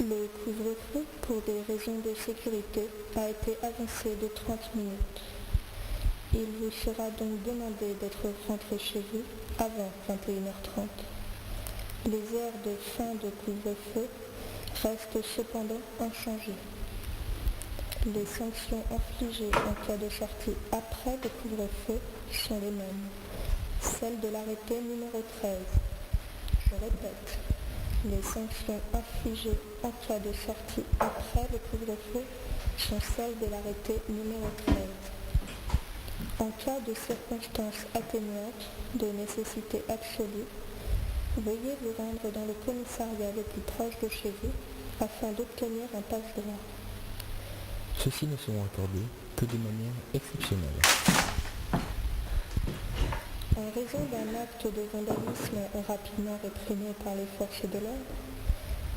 Le couvre-feu, pour des raisons de sécurité, a été avancé de 30 minutes. Il vous sera donc demandé d'être rentré chez vous avant 21h30. Les heures de fin de couvre-feu restent cependant inchangées. Les sanctions infligées en cas de sortie après le couvre-feu sont les mêmes, celles de l'arrêté numéro 13. Je répète, les sanctions infligées en cas de sortie après le couvre-feu sont celles de l'arrêté numéro 13. En cas de circonstances atténuantes de nécessité absolue, veuillez vous rendre dans le commissariat le plus proche de chez vous afin d'obtenir un passe-droit. Ceux-ci ne seront accordés que de manière exceptionnelle. En raison d'un acte de vandalisme rapidement réprimé par les forces de l'ordre,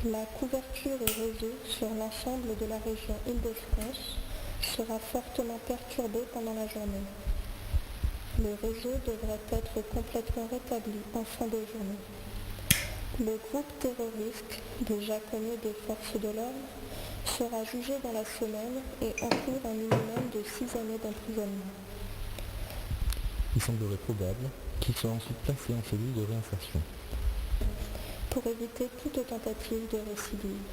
la couverture réseau sur l'ensemble de la région Île-de-France sera fortement perturbée pendant la journée. Le réseau devrait être complètement rétabli en fin de journée. Le groupe terroriste, déjà connu des forces de l'ordre, sera jugé dans la semaine et encourt un minimum de 6 années d'emprisonnement. Il semblerait probable qu'il soit ensuite placé en cellule de réinsertion. Pour éviter toute tentative de récidive.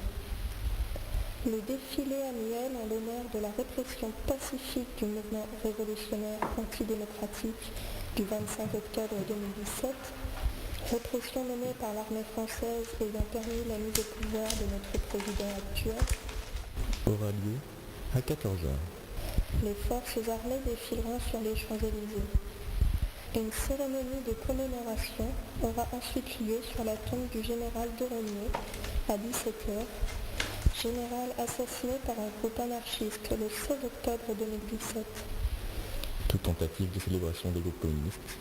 Le défilé annuel en l'honneur de la répression pacifique du mouvement révolutionnaire antidémocratique du 25 octobre 2017, répression menée par l'armée française ayant permis la mise au pouvoir de notre président actuel, Aura lieu à 14h. Les forces armées défileront sur les Champs-Élysées. Une cérémonie de commémoration aura ensuite lieu sur la tombe du général de Rognier à 17h, général assassiné par un groupe anarchiste le 16 octobre 2017. Toute tentative de célébration des groupes communistes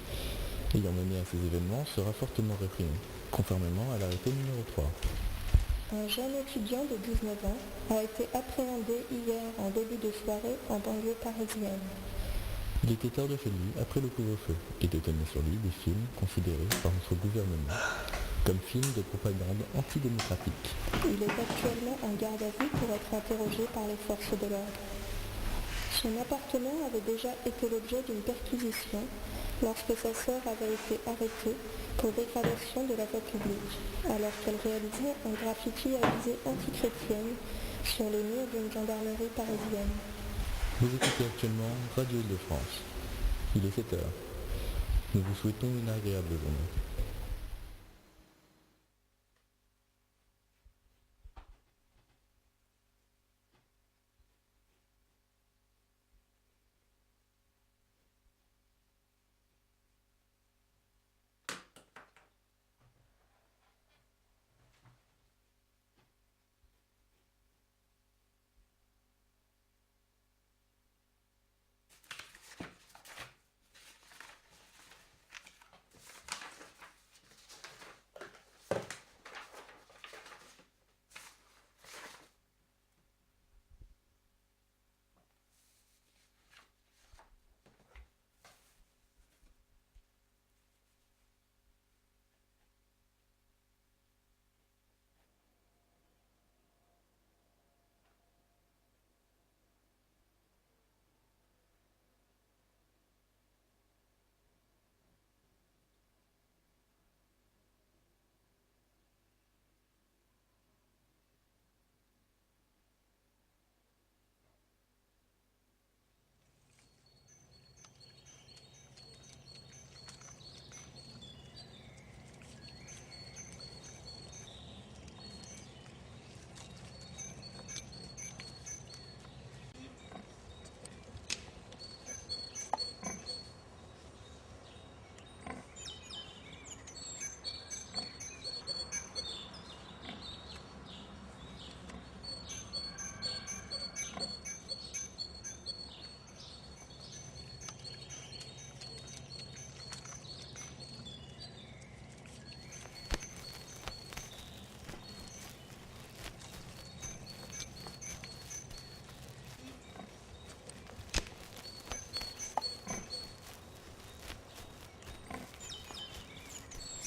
ayant mené à ces événements sera fortement réprimée, conformément à l'arrêté numéro 3. Un jeune étudiant de 19 ans a été appréhendé hier en début de soirée en banlieue parisienne. Il était hors de chez lui après le couvre-feu et détenait sur lui des films considérés par notre gouvernement comme films de propagande antidémocratique. Il est actuellement en garde à vue pour être interrogé par les forces de l'ordre. Son appartement avait déjà été l'objet d'une perquisition lorsque sa sœur avait été arrêtée pour dégradation de la voie publique, alors qu'elle réalisait un graffiti à visée antichrétienne sur les murs d'une gendarmerie parisienne. Vous écoutez actuellement Radio Île-de-France. Il est 7h. Nous vous souhaitons une agréable journée.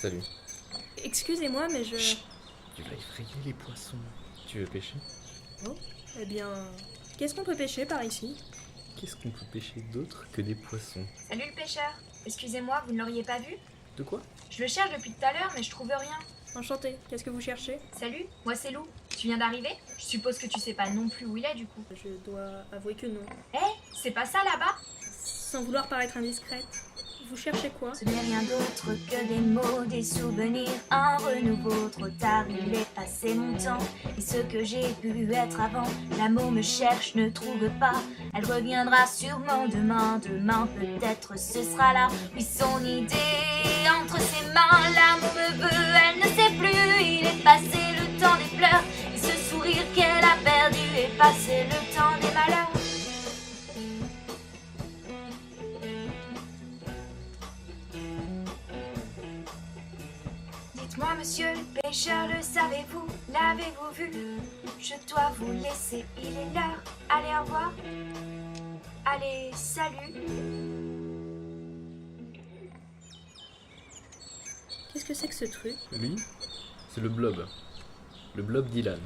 Salut. Excusez-moi, mais je... Chut. Tu vas effrayer les poissons. Tu veux pêcher? Oh, eh bien, qu'est-ce qu'on peut pêcher par ici? Qu'est-ce qu'on peut pêcher d'autre que des poissons? Salut le pêcheur. Excusez-moi, vous ne l'auriez pas vu? De quoi? Je le cherche depuis tout à l'heure, mais je trouve rien. Enchanté, qu'est-ce que vous cherchez? Salut, moi c'est Lou. Tu viens d'arriver? Je suppose que tu sais pas non plus où il est du coup. Je dois avouer que non. C'est pas ça là-bas? Sans vouloir paraître indiscrète, vous cherchez quoi? Ce n'est rien d'autre que des mots, des souvenirs, un renouveau. Trop tard, il est passé mon temps. Et ce que j'ai pu être avant, l'amour me cherche, ne trouve pas. Elle reviendra sûrement demain, demain peut-être ce sera là. Oui, son idée entre ses mains, l'amour me veut, elle ne sait plus. Il est passé le temps des pleurs, et ce sourire qu'elle a perdu est passé le temps des malheurs. Dites-moi, monsieur le pêcheur, le savez-vous? L'avez-vous vu? Je dois vous laisser, il est l'heure. Allez, au revoir. Allez, salut. Qu'est-ce que c'est que ce truc? Lui, c'est le blob. Le blob Dylan.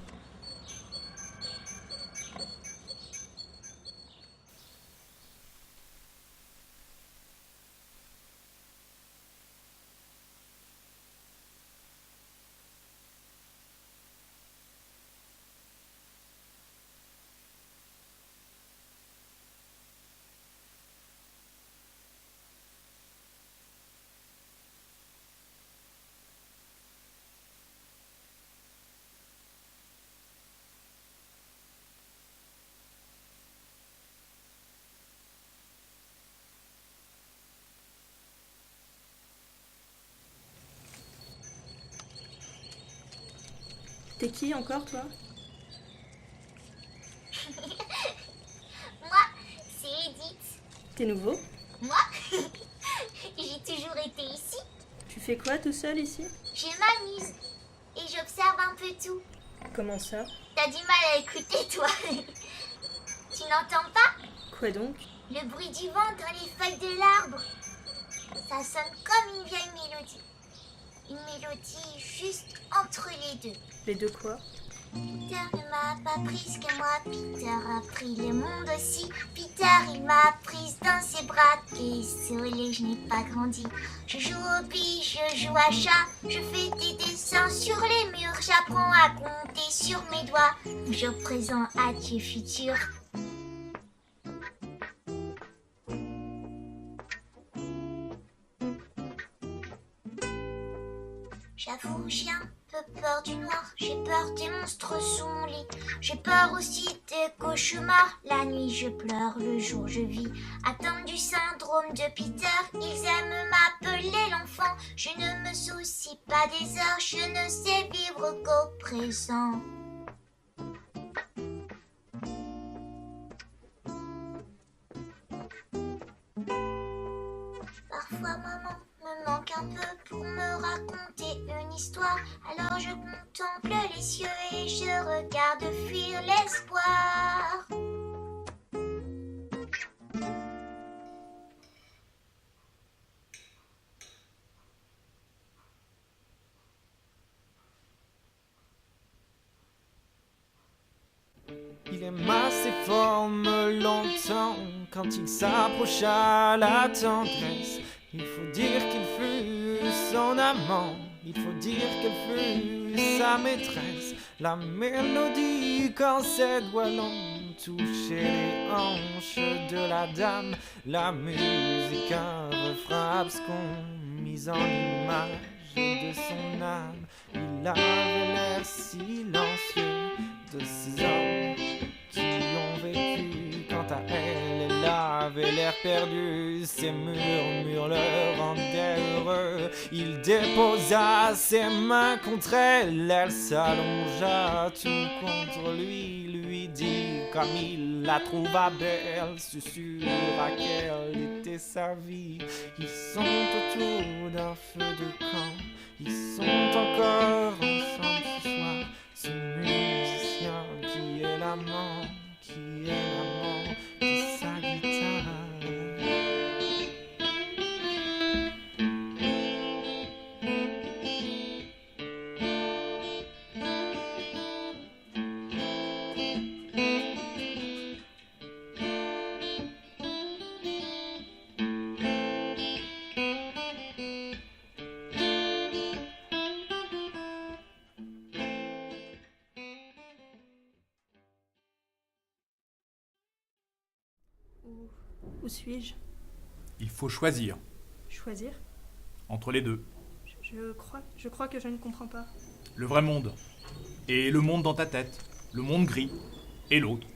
T'es qui encore, toi? Moi, c'est Edith. T'es nouveau? Moi, j'ai toujours été ici. Tu fais quoi tout seul ici? Je m'amuse et j'observe un peu tout. Comment ça? T'as du mal à écouter, toi. Tu n'entends pas Quoi donc? le bruit du vent dans les feuilles de l'arbre? Ça sonne comme une vieille mélodie. Une mélodie juste entre les deux. Les deux quoi? Peter ne m'a pas prise que moi. Peter a pris le monde aussi. Peter, il m'a prise dans ses bras. Désolée, je n'ai pas grandi. Je joue au billes, je joue à chat. Je fais des dessins sur les murs. J'apprends à compter sur mes doigts. Jour présent, adieu futur. J'avoue, j'ai un peu peur du noir, j'ai peur des monstres sous mon lit. J'ai peur aussi des cauchemars, la nuit je pleure, le jour je vis. Atteinte du syndrome de Peter, ils aiment m'appeler l'enfant. Je ne me soucie pas des heures, je ne sais vivre qu'au présent. Parfois maman me manque un peu pour me raconter une histoire. Alors je contemple les cieux et je regarde fuir l'espoir. Il aima ses formes longtemps quand il s'approcha à la tendresse. Il faut dire qu'il fut son amant, il faut dire qu'elle fut sa maîtresse. La mélodie quand ses doigts longs touchaient les hanches de la dame. La musique un refrain abscon mis en image de son âme. Il avait l'air silencieux de ces hommes qui ont vécu. Quant à elle, elle avait l'air perdue. Ses murmures le rendaient heureux. Il déposa ses mains contre elle. Elle s'allongea tout contre lui. Lui dit comme il la trouva belle. Susurra quelle était sa vie. Ils sont autour d'un feu de camp. Ils sont encore ensemble ce soir. Ce musicien qui est l'amant de sa guitare. Où suis-je? Il faut choisir Choisir? entre les deux. Je crois que je ne comprends pas. Le vrai monde et le monde dans ta tête. Le monde gris et l'autre.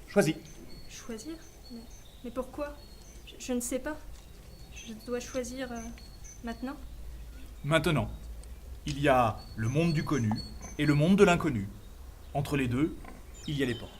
Choisis. Choisir? Mais pourquoi? Je ne sais pas. Je dois choisir maintenant? Maintenant, il y a le monde du connu et le monde de l'inconnu. Entre les deux, il y a les portes.